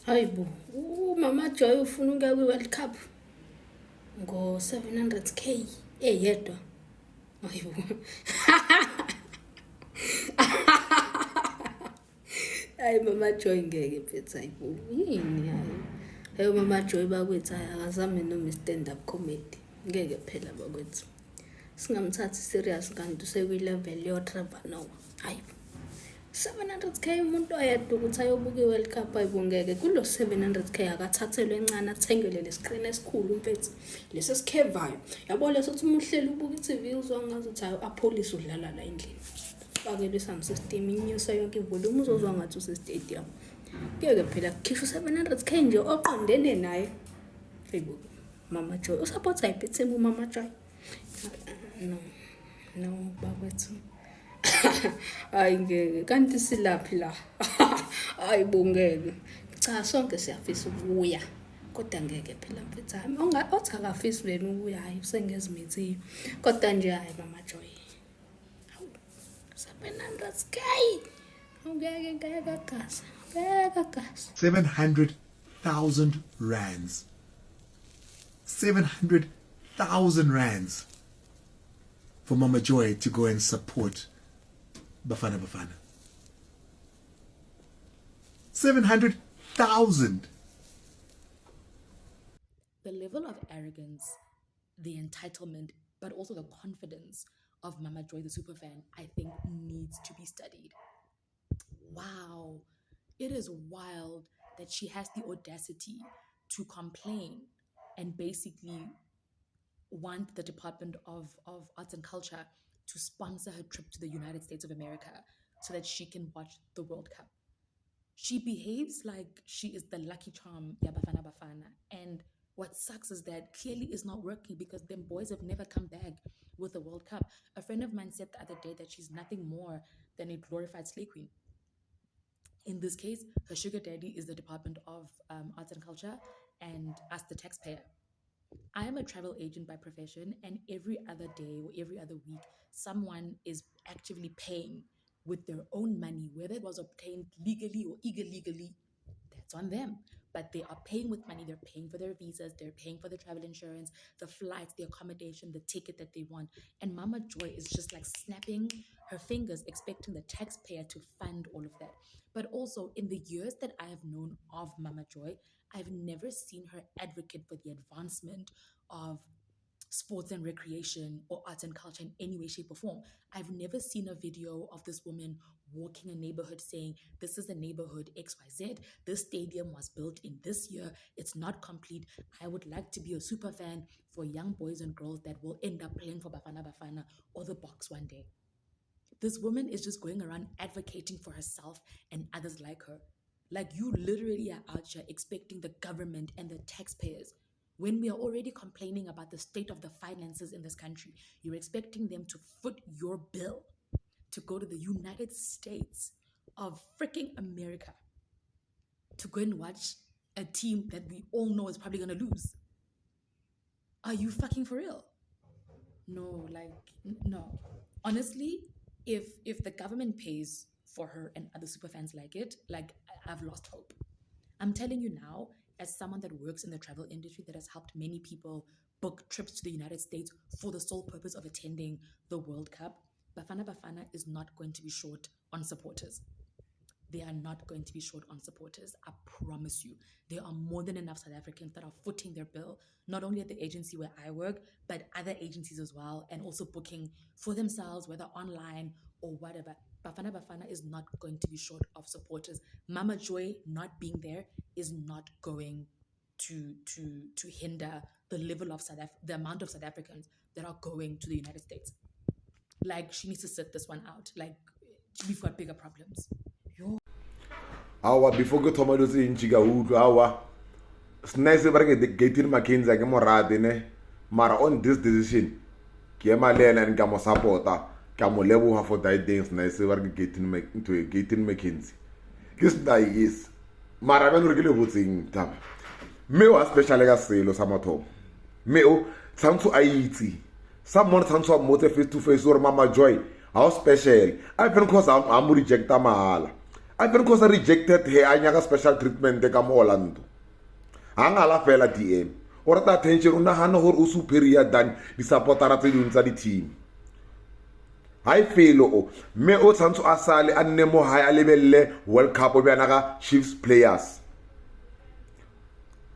Hayibo, uMama Joy ufuna ukuya kwi-World Cup ngo-700k eyedwa. Hayibo. Hayi Mama Joy ngeke mfethu, hayibo. Yini hayi? Hayi Mama Joy bakwethu akazame noma stand up comedy. Ngeke phela bakwethu. Singamthathi serious kanti usekwi-level yo Trevor Noah. Hayibo. 700k umuntu oyedwa ukuthi ayobuka i-World Cup ayibungeke kulo 700k akathathelwe encane athengelwe le screen esikhulu mfethu leso sikhevayo yabo leso ukuthi umuhleli ubuka i-TV uzwa ngathi uthi apolice udlala la endlini fakelwe sound system inyusa yonke ivolume uzozwa ngathi use-stadium ngeke phela kukhishwa 700k nje oqondene naye Facebook Mama Joy usupporta yiphi team uMama Joy no bakwethu hayi ngeke kanti silaphi la hayi bungeke cha sonke siyafisa ukuya kodwa ngeke phela mfethu hayi othi akafisi wena ukuya hayi usengezimithi kodwa nje hayi Mama Joy 700k ungeke ngeke gasa 700,000 rands. 700,000 rands for Mama Joy to go and support Bafana Bafana. 700,000. The level of arrogance, the entitlement, but also the confidence of Mama Joy, the superfan, I think needs to be studied. Wow. It is wild that she has the audacity to complain and basically want the Department of Arts and Culture to sponsor her trip to the United States of America so that she can watch the World Cup. She behaves like she is the lucky charm, ya Bafana Bafana. And what sucks is that clearly it's not working because them boys have never come back with the World Cup. A friend of mine said the other day that she's nothing more than a glorified slay queen. In this case, her sugar daddy is the Department of Arts and Culture and us, the taxpayer. I am a travel agent by profession, and every other day or every other week, someone is actively paying with their own money, whether it was obtained legally or illegally, that's on them. But they are paying with money, they're paying for their visas, they're paying for the travel insurance, the flights, the accommodation, the ticket that they want. And Mama Joy is just like snapping her fingers, expecting the taxpayer to fund all of that. But also, in the years that I have known of Mama Joy, I've never seen her advocate for the advancement of sports and recreation or arts and culture in any way, shape, or form. I've never seen a video of this woman walking a neighborhood saying, this is the neighborhood XYZ, this stadium was built in this year, it's not complete. I would like to be a super fan for young boys and girls that will end up playing for Bafana Bafana or the Box one day. This woman is just going around advocating for herself and others like her. Like, you literally are out here expecting the government and the taxpayers, when we are already complaining about the state of the finances in this country, you're expecting them to foot your bill to go to the United States of freaking America to go and watch a team that we all know is probably going to lose. Are you fucking for real? No, no. Honestly, if the government pays for her and other superfans like it, I've lost hope. I'm telling you now, as someone that works in the travel industry that has helped many people book trips to the United States for the sole purpose of attending the World Cup, Bafana Bafana is not going to be short on supporters. They are not going to be short on supporters. I promise you. There are more than enough South Africans that are footing their bill, not only at the agency where I work, but other agencies as well, and also booking for themselves, whether online or whatever. Bafana Bafana is not going to be short of supporters. Mama Joy not being there is not going to hinder the level of the amount of South Africans that are going to the United States. Like, she needs to sit this one out. Like, we've got bigger problems. Awa before go thoma lo tse ntši ka utlwa awa snice ba re ke Gayton McKenzie ke morate ne mara on this decision ke ema le ena nka mo supporta ka mo leboga for that things nice ba re ke Gayton McKenzie ke sna is mara ba no re ke le botseng taba me wa special ka selo sa mathomo me o tshantso a itse someone tshantso mo face to face or Mama Joy how special I even cause I'm rejecta mahala I think because I rejected her a nyaka special treatment ka mo Orlando ha ngala fela DM o rata attention o nagana gore o superior than di-supportera tse dingwe tsa di-team ha e felo o mme o tshwanetse a sale a nne mo hae a lebelele World Cup o bjana ka Chiefs players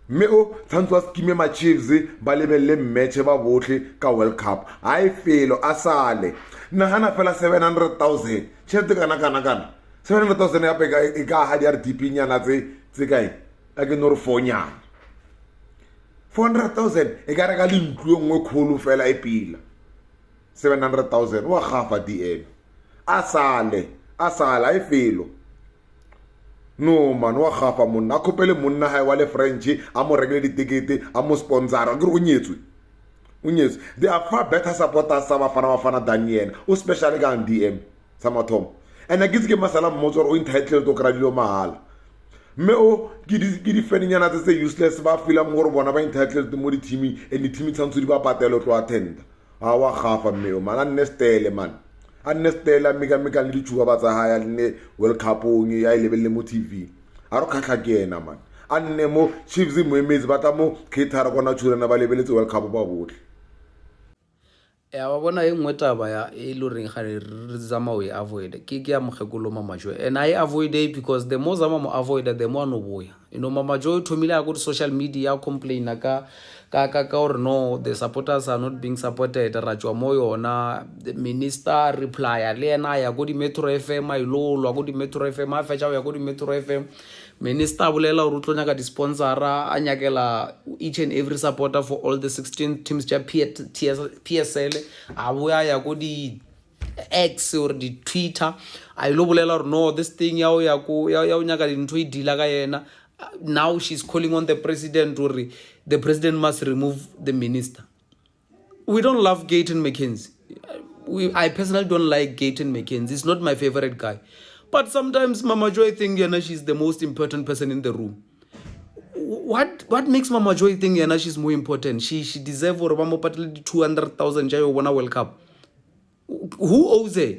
mme o tshwanetse a skime ma-Chiefs ba lebelele match ba botlhe ka World Cup ha e felo a sale nagana fela 700,000 tšhelete kana 700,000 ya peka e ka ha di RDP nyana tse kae a ke no re fonyana 400,000 e ka reka le ntlo nngwe kholo fela e pila 700,000 wa gafa DM a sale e felo no man wa gafa monna a khopele monna hae wa le French a mo rekele ditikete a mo sponsora ke re o nyetswe they are far better supporters sa bafana than yena o special ka DM sa mathomo and a ke masala mmotso o entitled to kra dilo mahala mme o ke di feninyana tse useless ba feel mo gore bona ba entitled mo di team and di team tshantse di ba patelo to attend a wa gafa mme o man annestele man annestela mika le dithuba ba tsa haya le World Cup o ya lebelle mo TV a ro khatla ke ena man anne mo Chiefs mo emezi ba ta mo cater kona tshurena ba lebeletse World Cup ba botle ya ba bona e nngwe taba ya e le reng ga re zama o e avoid ke ya mogekolo Mama Joy and I avoid it because the more zama mo avoid the more no boya Mama Joy thomile ya go social media complain ka or no the supporters are not being supported ra tswa mo yona the minister reply le ena ya go di Metro FM a ilolo go di Metro FM a fetsa ya go di Metro FM minister bolela o rutlonya ka di-sponsora a nyakela each and every supporter for all the 16 teams ja PSL a boya ya go di X or di Twitter a ilo bolela gore no this thing ya o nyaka dintho e dila ka yena now she's calling on the president or the president must remove the minister. We don't love Gayton McKenzie. I personally don't like Gayton McKenzie. He's not my favorite guy. But sometimes Mama Joy think she's the most important person in the room. What makes Mama Joy think she's more important? She deserves 200,000 jayo won a World Cup. Who owes her?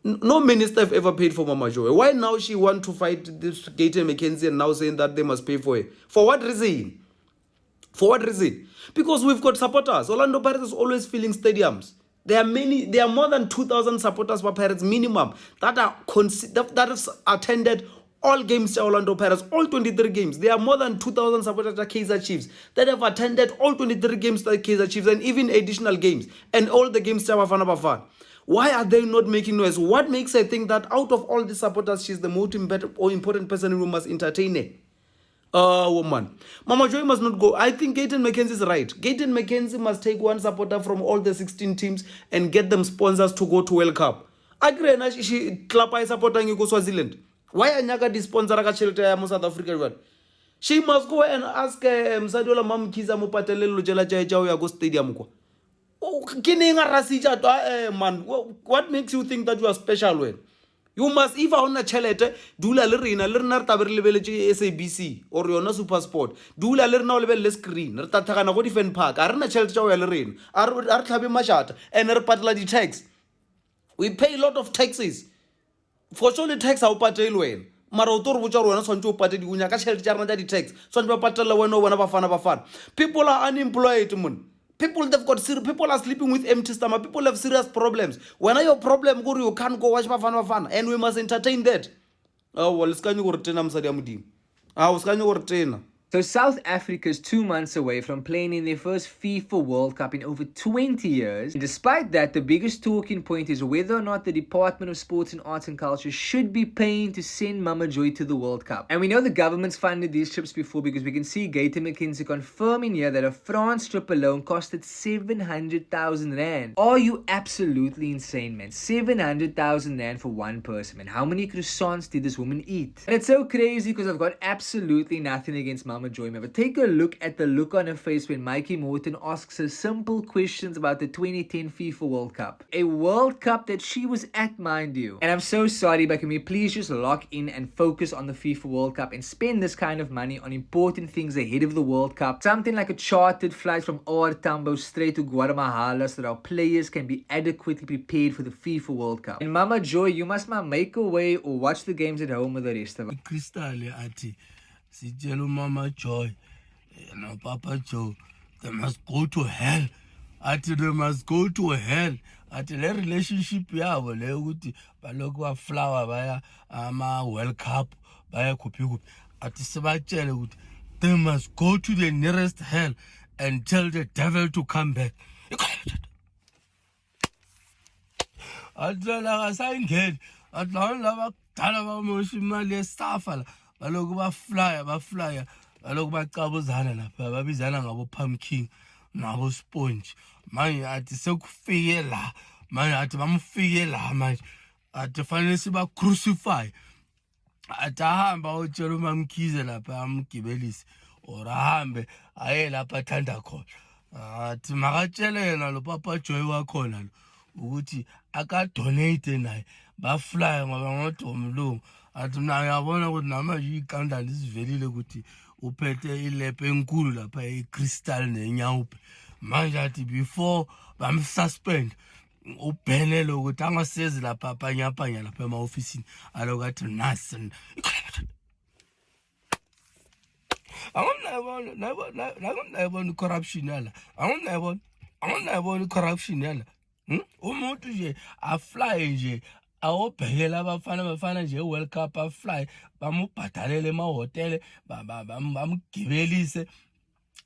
No minister have ever paid for Mama Joy. Why now she want to fight this Gayton McKenzie and now saying that they must pay for her? For what reason? Because we've got supporters. Orlando Pirates is always filling stadiums. There are more than 2,000 supporters for Pirates minimum that have attended all games to Orlando Pirates, all 23 games. There are more than 2,000 supporters at Kaizer Chiefs that have attended all 23 games to Kaizer Chiefs and even additional games and all the games to Bafana. Why are they not making noise? What makes her think that out of all the supporters, she's the most important person who must entertain her? Woman. Mama Joy must not go. I think Gayton McKenzie is right. Gayton McKenzie must take one supporter from all the 16 teams and get them sponsors to go to World Cup. Agree na she klapa supporter go Swaziland. Why anyaka di sponsor ka chelete ya mo South Africa? She must go and ask Msadola Mam Kiza mo patelelo jela jao ya go stadium kwa. Man, what makes you think that you are special when? You must, if on a chelete, dula lerina, lernar taberlebele SABC, or yona Super Sport, dula lerna level screen, Tatagana go defend park, Arna chelcha lerin, Artabi Mashat, and Patla di tax. We pay a lot of taxes. For sure, the tax our patel Marotor which are one son to party Unyaka chelcha di tax, son patella when no one of a fan. People are unemployed, moon. People are sleeping with empty stomach. People have serious problems. When are your problem, Guru, you can't go watch Bafana, and we must entertain that. Oh, well, it's kind of Msadiamudi. I was kind of So South Africa is 2 months away from playing in their first FIFA World Cup in over 20 years. And despite that, the biggest talking point is whether or not the Department of Sports and Arts and Culture should be paying to send Mama Joy to the World Cup. And we know the government's funded these trips before because we can see Gayton McKenzie confirming here that a France trip alone costed 700,000 Rand. Are you absolutely insane, man? 700,000 Rand for one person, man. How many croissants did this woman eat? And it's so crazy because I've got absolutely nothing against Mama Mama Joy, but take a look at the look on her face when Mikey Morton asks her simple questions about the 2010 FIFA World Cup. A World Cup that she was at, mind you. And I'm so sorry, but can we please just lock in and focus on the FIFA World Cup and spend this kind of money on important things ahead of the World Cup? Something like a chartered flight from OR Tambo straight to Guatemala so that our players can be adequately prepared for the FIFA World Cup. And Mama Joy, you must make a way or watch the games at home with the rest of us. Crystal ati sitshela Mama Joy no Papa Joe, they must go to hell. Ati they must go to hell. Ati le relationship yabo le ukuthi balokhu ba flower baya ama World Cup baya kuphi ati sibatshele ukuthi they must go to the nearest hell and tell the devil to come back. Ati la sayingeni ati laba dala ba moshi imali yesafa la balokhu ba flyer balokhu bacabuzana lapha babizana ngabo pumpkin nabo sponge manje athi sekufike la manje athi bamfike la manje athi fanele siba crucify athi ahamba utshela uMamkhize lapha amgibelisi or ahambe aye lapha athanda khona athi makatshele yena lo Papa Joy wakhona lo ukuthi aka donate naye ba fly ngoba ngodomlungu athi mina ngiyabona ukuthi namanje iqanda lisivelile ukuthi uphethe ilepe enkulu lapha eCrystal neNyawupe manje athi before bamsuspend ubhenelo ukuthi angasezi lapha phanyapanya lapha ema-ofisini alokathi nasi angomnayibona corruption yala angomnayibona corruption yala umuntu nje afly nje awobhekela abafana nje World Cup afly bamubhadalele emahotele bamgibelise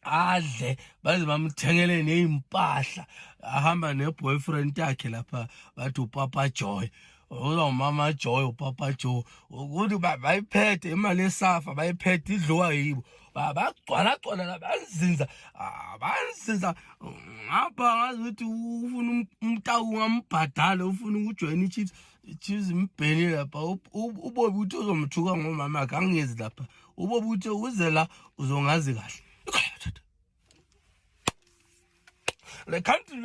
adle baze bamthengele nezimpahla ahamba neboyfriend yakhe lapha bathi uPapa Joy Mama Joy uPapa Joy ukuthi bayiphethe imali esafa bayiphethe idliwa yibo bagcwala la banzinza ngapha ngazi ukuthi ufuna umtawu ngambhadala ufuna ukujoin iChiefs imbheni lapha ubobi uthi uzomthuka ngomama akhe angezi lapha ubobi uthi uze la uzongazi kahle le country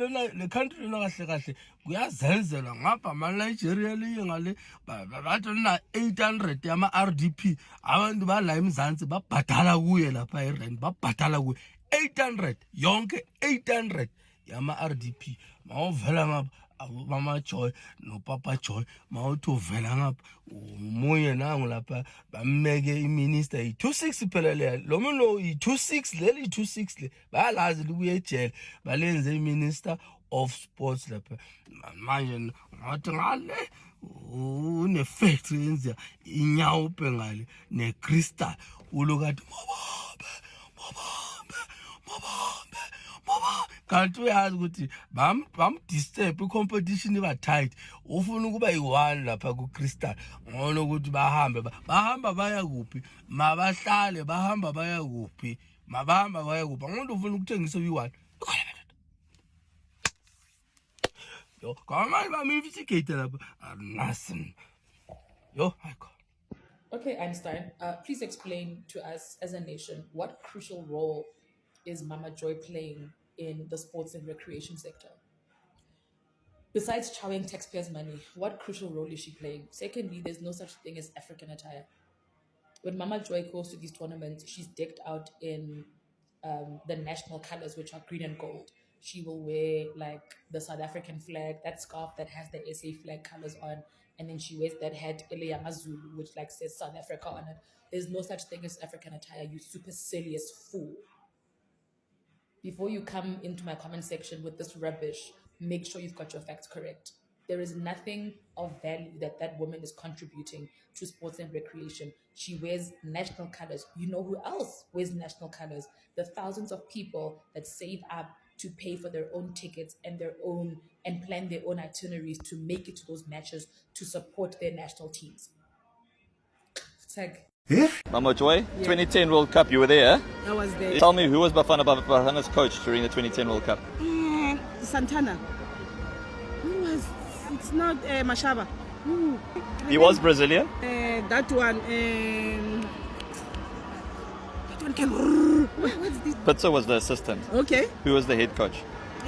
kahle kuyazenzela ngapha Nigeria liye ngale bathi na 800 yama RDP abantu bala eMzansi babhadala kuye lapha eRand babhadala kuye 800 yonke 800 yama RDP mawuvela ngapha Mama Joy no Papa Joy mawuthi uvela ngapha umoya nangu lapha bameke iminister i26 phela le lo muno i26 leli i26 le bayalazi libuye ejele balenze iminister of sports lapha manje ngathi ngale une factory yenza iNyawupe ngale neCrystal ulokathi kanti uyazi ukuthi bamdisturb icompetition iba tight ufuna ukuba yi-1 lapha kuCrystal ngona ukuthi bahamba baya kuphi mabahlale bahamba baya kuphi ngoba ufuna ukuthengisa uyi-1 yo kamanje bami-investigate lapha nothing yo Okay, Einstein, please explain to us as a nation what crucial role is Mama Joy playing in the sports and recreation sector? Besides chowing taxpayers' money, what crucial role is she playing? Secondly, there's no such thing as African attire. When Mama Joy goes to these tournaments, she's decked out in the national colors, which are green and gold. She will wear like the South African flag, that scarf that has the SA flag colors on, and then she wears that hat, Zulu, which like says South Africa on it. There's no such thing as African attire, you supercilious fool. Before you come into my comment section with this rubbish, make sure you've got your facts correct. There is nothing of value that woman is contributing to sports and recreation. She wears national colors. You know who else wears national colors? The thousands of people that save up to pay for their own tickets and plan their own itineraries to make it to those matches to support their national teams. Tag. Yeah? Mama Joy, 2010 World Cup, you were there? I was there. Tell me, who was Bafana's coach during the 2010 World Cup? Santana. Who was? It's not Mashaba. He was Brazilian? That one. one can. What's this? Pitso was the assistant. Okay. Who was the head coach?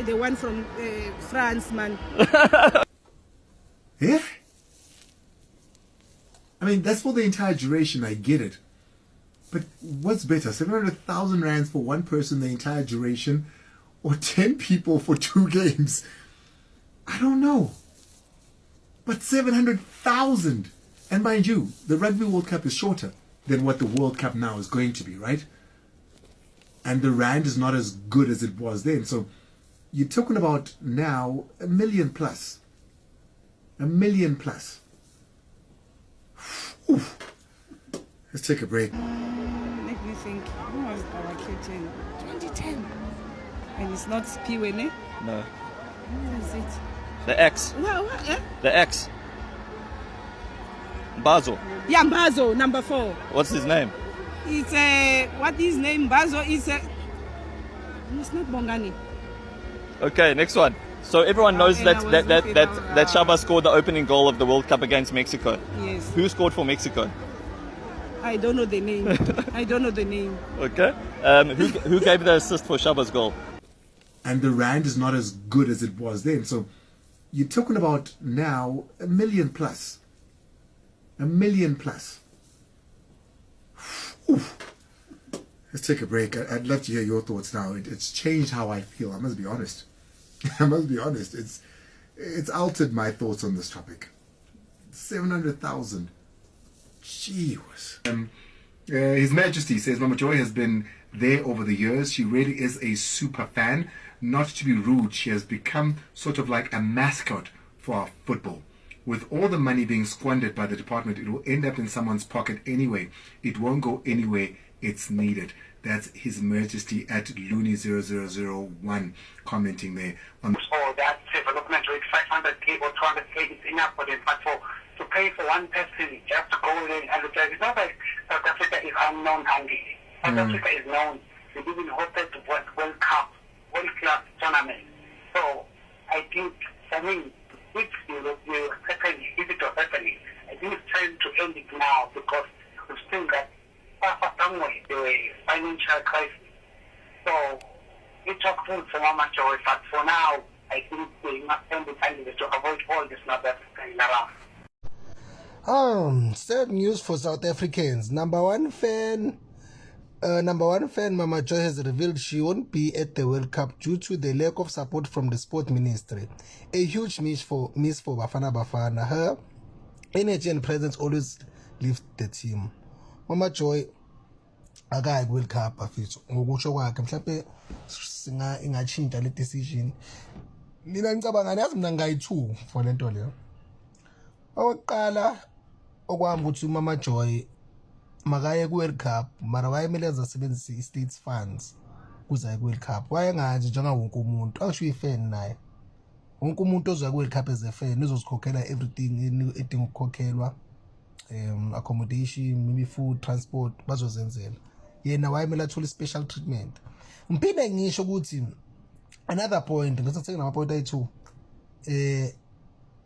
The one from France, man. Yeah? I mean, that's for the entire duration, I get it. But what's better, 700,000 rands for one person the entire duration, or 10 people for 2 games? I don't know. But 700,000! And mind you, the Rugby World Cup is shorter than what the World Cup now is going to be, right? And the rand is not as good as it was then. So you're talking about now 1 million plus. 1 million plus. Oof. Let's take a break. Make me think, who was our captain? 2010. And it's not Spiwe, ne? No. Who was it? The ex. What? Eh? The ex. Bazo. Yeah, Mbazo, number 4. What's his name? It's what is his name? Mbazo is it's not Bongani. Okay, next one. So everyone knows Okay, that Shaba scored the opening goal of the World Cup against Mexico. Yes. Who scored for Mexico? I don't know the name. I don't know the name. Okay. Who gave the assist for Shaba's goal? And the rand is not as good as it was then. So you're talking about now 1 million plus. 1 million plus. Oof. Let's take a break. I'd love to hear your thoughts now. It's changed how I feel. I must be honest. I must be honest. It's altered my thoughts on this topic. 700,000. Gee whiz. His Majesty says Mama Joy has been there over the years. She really is a super fan. Not to be rude, she has become sort of like a mascot for our football. With all the money being squandered by the department, it will end up in someone's pocket anyway. It won't go anywhere it's needed. That's His Majesty at Looney 0001 commenting there. On for that development rate, 500k or 200k is enough for them. But to pay for one person just to go there and advertise, it's not like South Africa is unknown hungry. South Africa is known. They even hosted the World Cup, World Class tournament. So I think for me, if it was happening, I think it's time to end it now because we've seen that somewhere the financial crisis. So it's helpful for Mama Joy, but for now, I think we must end it anyway to avoid all this South African around. Sad news for South Africans. Number one fan, Mama Joy has revealed she won't be at the World Cup due to the lack of support from the Sport Ministry. A huge miss for Bafana Bafana. Her energy and presence always lift the team. Mama Joy akayi World Cup afethu ngokusho kwakhe mhlawumbe ingatshintsha le decision. Mina ngicabanga yazi mina ngayi2 for lento leyo. Oqala okwami ukuthi Mama Joy makaye ku World Cup mara wayemele azasebenzisa i-states funds kuze ku World Cup. Wayengazi njenga wonke umuntu akusho ifan naye. Wonke umuntu ozoya ku World Cup as a fan uzozikhokhela everything edinga ukukhokhelwa. Accommodation, maybe food, transport, bazozenzela. Yena wayemele athola special treatment. Ngiphinde ngisho ukuthi another point, ngase take nama point ayi2.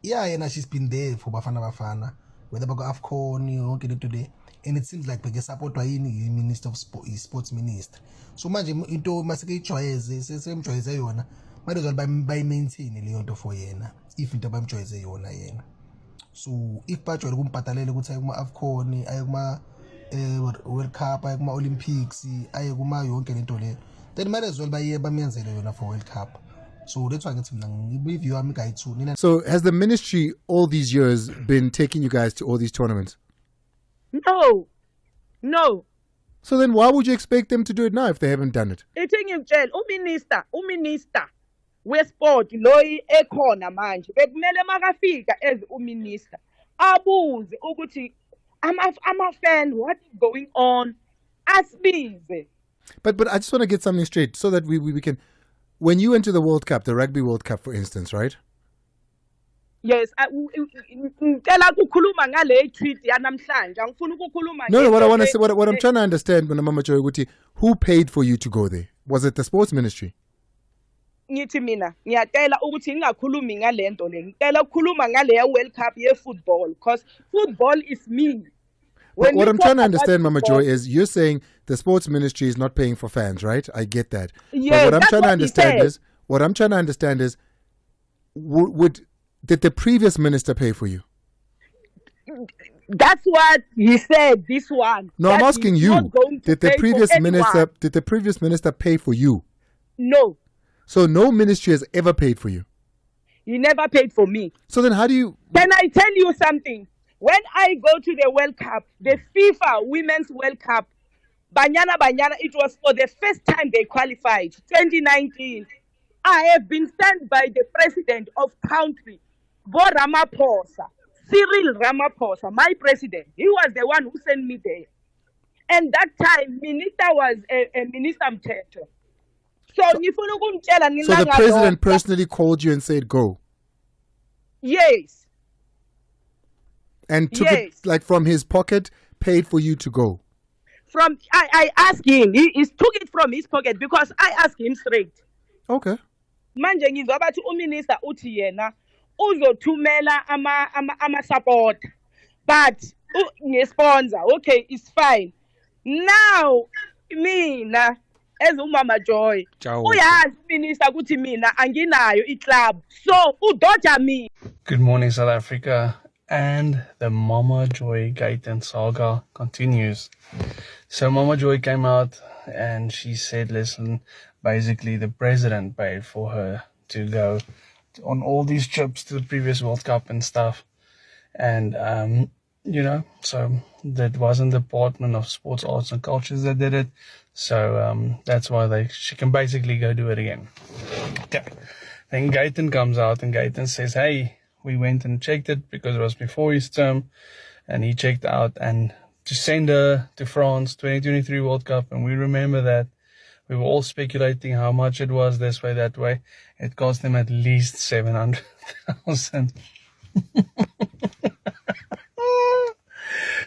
Yena she's been there for Bafana whether bako AFCON yonke lento le, and it seems like beke supportwa yini Minister of Sports Minister. So manje into masike ijwayeze sesemjwayeze yona manje bayi maintain leyo nto for yena if into bamjwayeze yona yena. So if bajwayele kumbhatalele ukuthi aye kuma AFCON, aye kuma World Cup, aye kuma Olympics, aye kuma yonke lento le, then might as well baye bamenzele yona for World Cup. So that's why I So has the ministry all these years been taking you guys to all these tournaments? No. So then why would you expect them to do it now if they haven't done it? Ithi ngimtshela uminister wesport loyi ekhona manje bekumele makafika as uminister abuze ukuthi ama fan what is going on, asibize. But I just want to get something straight so that we can. When you went to the World Cup, the Rugby World Cup, for instance, right? Yes, ngicela ukukhuluma ngale tweet yanamhlanje. Angifuni ukukhuluma. No, what I want to say, what I'm trying to understand, Mama Joy ukuthi, who paid for you to go there? Was it the sports ministry? Ngithi mina ngiyacela ukuthi ngingakhulumi ngale nto le. Ngicela ukukhuluma ngale World Cup ye football because football is me. What I'm trying to understand, Mama Joy, is you're saying the sports ministry is not paying for fans, right? I get that. Yeah, but what I'm that's trying to what he understand said. is, did the previous minister pay for you? That's what he said. This one. No, that I'm asking he's you. not going to Did the pay for previous anyone. minister pay for you? No, So no ministry has ever paid for you. he never paid for me. So then how do you? Can I tell you something? When I go to the World Cup, the FIFA Women's World Cup, Banyana, it was for the first time they qualified, 2019. I have been sent by the president of country, Bo Ramaphosa, Cyril Ramaphosa, my president. He was the one who sent me there. And that time, Minister was a Minister Mthetho. So the president personally called you and said go, yes. and took it like from his pocket, paid for you to go. From I asked him, he took it from his pocket because I asked him straight. Okay. Manje ngizwa bathi uminister uthi yena uzothumela ama support, but nge-sponsor. Okay, it's fine. Now mina as uMama Joy uyazi uminister ukuthi mina anginayo i-club, so udoja me. Good morning, South Africa, and the Mama Joy Gayton saga continues. So Mama Joy came out and she said, listen, basically the president paid for her to go on all these trips to the previous World Cup and stuff. And, so that wasn't the Department of Sports, Arts and Cultures that did it. So that's why she can basically go do it again. Okay. Then Gayton comes out and Gayton says, hey, we went and checked it because it was before his term, and he checked out and to send her to France 2023 World Cup. And we remember that we were all speculating how much it was this way, that way. It cost them at least 700,000.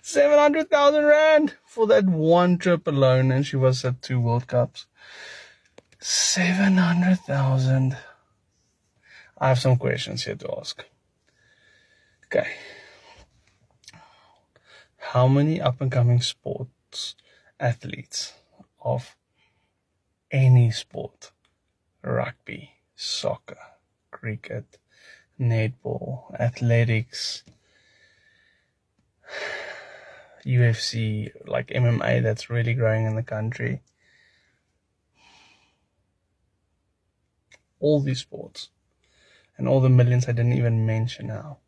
700,000 rand for that one trip alone, and she was at 2 World Cups. 700,000. I have some questions here to ask. Okay. How many up-and-coming sports athletes of any sport, rugby, soccer, cricket, netball, athletics, UFC, like MMA, that's really growing in the country, all these sports, and all the millions I didn't even mention now.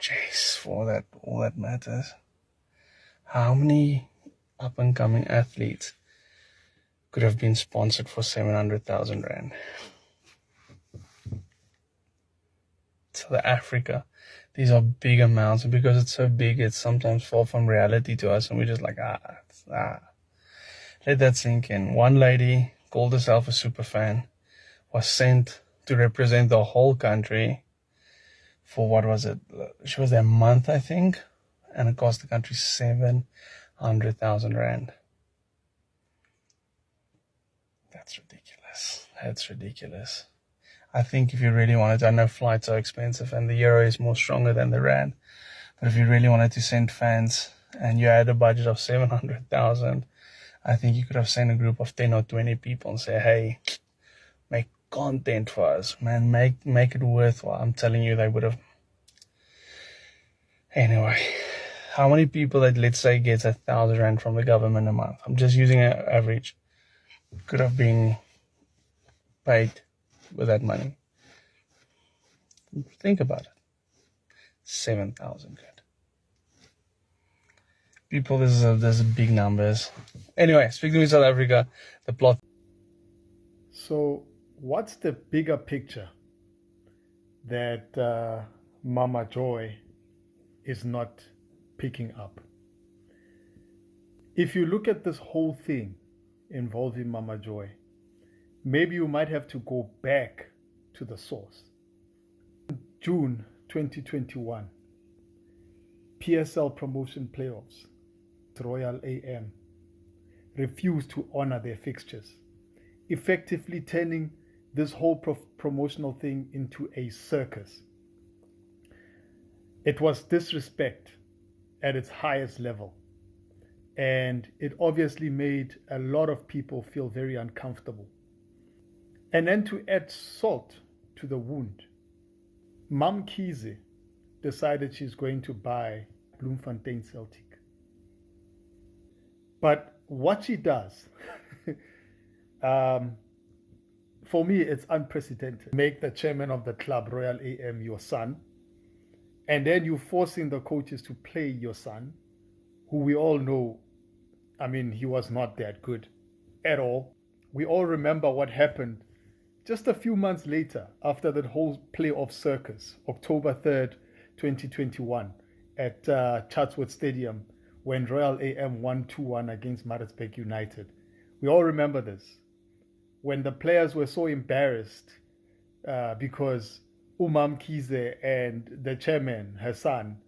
Jeez, for that, all that matters. How many up-and-coming athletes could have been sponsored for 700,000 rand? South Africa, these are big amounts, and because it's so big, it's sometimes far from reality to us, and we're just like, let that sink in. One lady called herself a super fan, was sent to represent the whole country for, what was it? She was there a month, I think, and it cost the country 700,000 rand. That's ridiculous. That's ridiculous. I think if you really wanted to, I know flights are expensive and the euro is more stronger than the rand, but if you really wanted to send fans and you had a budget of 700,000, I think you could have sent a group of 10 or 20 people and say, hey, make content for us, man, make it worthwhile. I'm telling you, they would have. Anyway, how many people that, let's say, gets 1,000 rand from the government a month, I'm just using an average, could have been paid with that money? Think about it. 7,000 good. People, this is big numbers. Anyway, speaking of South Africa, the plot. So what's the bigger picture that Mama Joy is not picking up? If you look at this whole thing involving Mama Joy, maybe you might have to go back to the source. June 2021, PSL promotion playoffs, Royal AM refused to honor their fixtures, effectively turning this whole promotional thing into a circus. It was disrespect at its highest level. And it obviously made a lot of people feel very uncomfortable. And then to add salt to the wound, Mamkhize decided she's going to buy Bloemfontein Celtic. But what she does, for me, it's unprecedented. Make the chairman of the club, Royal AM, your son, and then you're forcing the coaches to play your son, who we all know, I mean, he was not that good at all. We all remember what happened just a few months later after that whole playoff circus, October 3rd, 2021, at Chatsworth Stadium, when Royal AM won 2-1 against Maritzburg United. We all remember this. When the players were so embarrassed because Mamkhize and the chairman, her son,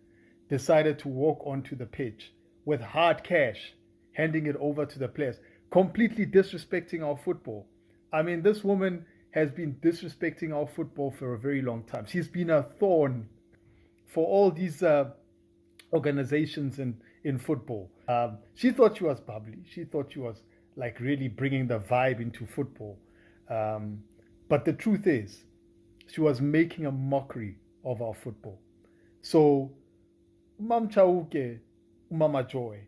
decided to walk onto the pitch with hard cash, handing it over to the players, completely disrespecting our football. I mean, this woman has been disrespecting our football for a very long time. She's been a thorn for all these organizations in football. She thought she was bubbly. She thought she was like really bringing the vibe into football. But the truth is, she was making a mockery of our football. So, Mam Chauke, Mama Joy,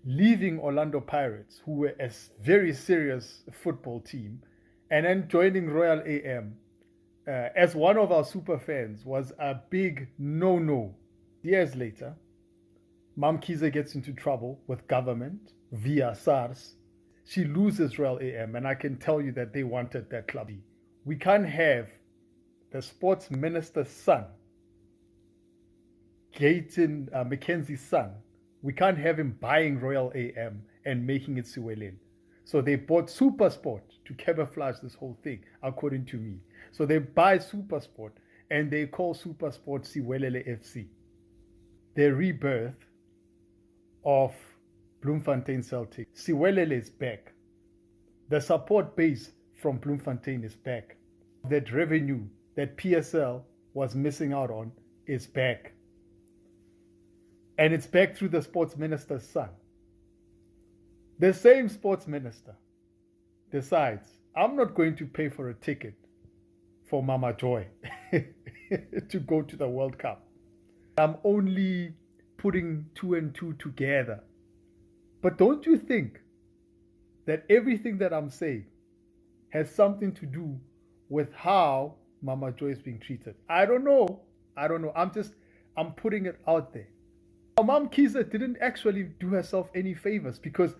leaving Orlando Pirates, who were a very serious football team, and then joining Royal AM as one of our super fans was a big no-no. Years later, Mamkhize gets into trouble with government via SARS. She loses Royal AM, and I can tell you that they wanted that club. We can't have the sports minister's son, Gayton Mackenzie's son, we can't have him buying Royal AM and making it Siwelele. So they bought SuperSport to camouflage this whole thing, according to me. So they buy SuperSport and they call SuperSport Siwelele FC. The rebirth of Bloemfontein Celtic. Siwelele is back. The support base from Bloemfontein is back. That revenue that PSL was missing out on is back. And it's back through the sports minister's son. The same sports minister decides, I'm not going to pay for a ticket for Mama Joy to go to the World Cup. I'm only putting 2 and 2 together. But don't you think that everything that I'm saying has something to do with how Mama Joy is being treated? I don't know. I'm putting it out there. Mamkhize didn't actually do herself any favors because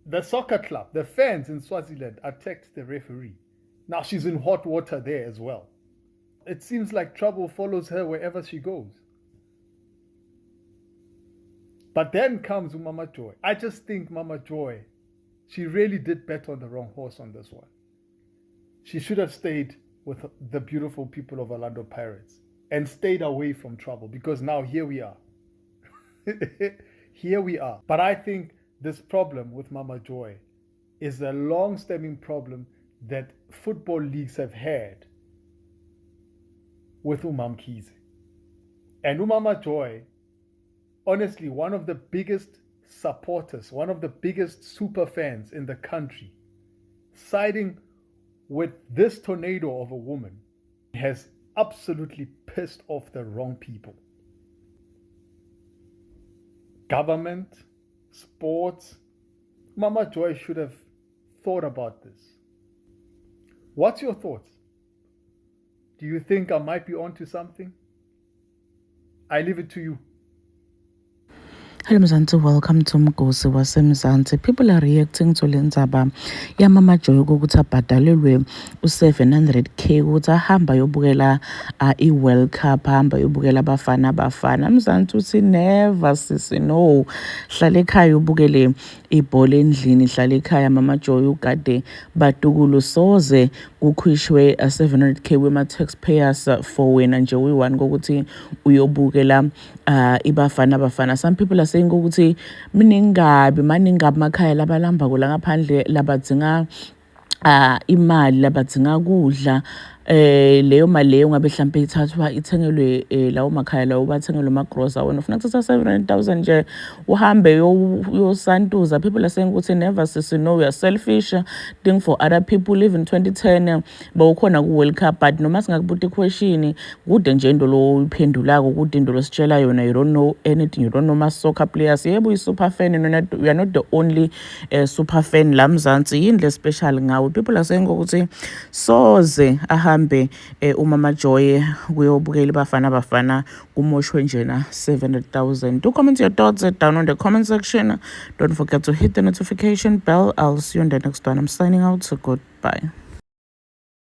the soccer club, the fans in Swaziland, attacked the referee. Now she's in hot water there as well. It seems like trouble follows her wherever she goes. But then comes Mama Joy. I just think Mama Joy, she really did bet on the wrong horse on this one. She should have stayed with the beautiful people of Orlando Pirates and stayed away from trouble, because now here we are. Here we are. But I think this problem with Mama Joy is a long-stemming problem that football leagues have had with Mamkhize. And Mama Joy, honestly, one of the biggest supporters, one of the biggest super fans in the country, siding with this tornado of a woman, has absolutely pissed off the wrong people. Government, sports. Mama Joy should have thought about this. What's your thoughts? Do you think I might be onto something? I leave it to you. Hello Mzansi, welcome to Mgosi waseMzansi. People are reacting to le ndzaba ya Mama Joy ukuthi abhadalelwe u700k ukuthi ahamba yobukela i-World Cup, ahamba yobukela abafana. Mzansi uthi never sisi, no. Hlala ekhaya ubukele ibhola endlini, hlala ekhaya Mama Joy ugade batukulu, soze kukhishwe 700k wema taxpayers for wena nje uyi-one kokuthi uyobukela ibafana. Some people are saying ukuthi maningabi amakhaya labalamba kula ngaphandle labadzinga imali, labadzinga kudla, leyo mali leyo ngabe mhlambe ithathwa ithengelwe lawo makhaya lawo bathengelwe amagrosa wena ufuna kuthatha 700,000 nje uhambe yosantuza. People are saying ukuthi never sisi no, we are selfish thing for other people. Even 2010 bawukhona ku World Cup, but noma singakubuta question kude nje into lo iphendulako kude into lo sitshela yona, you don't know anything, you don't know ma soccer players. Yebo uyi super fan, we are not the only super fan la Mzansi, yini le special ngawe. People are saying ukuthi soze ahambe uMama Joy kuyobukela Bafana Bafana kumoshwe njena 700,000. Do comment your thoughts down on the comment section. Don't forget to hit the notification bell. I'll see you on the next one. I'm signing out, so goodbye.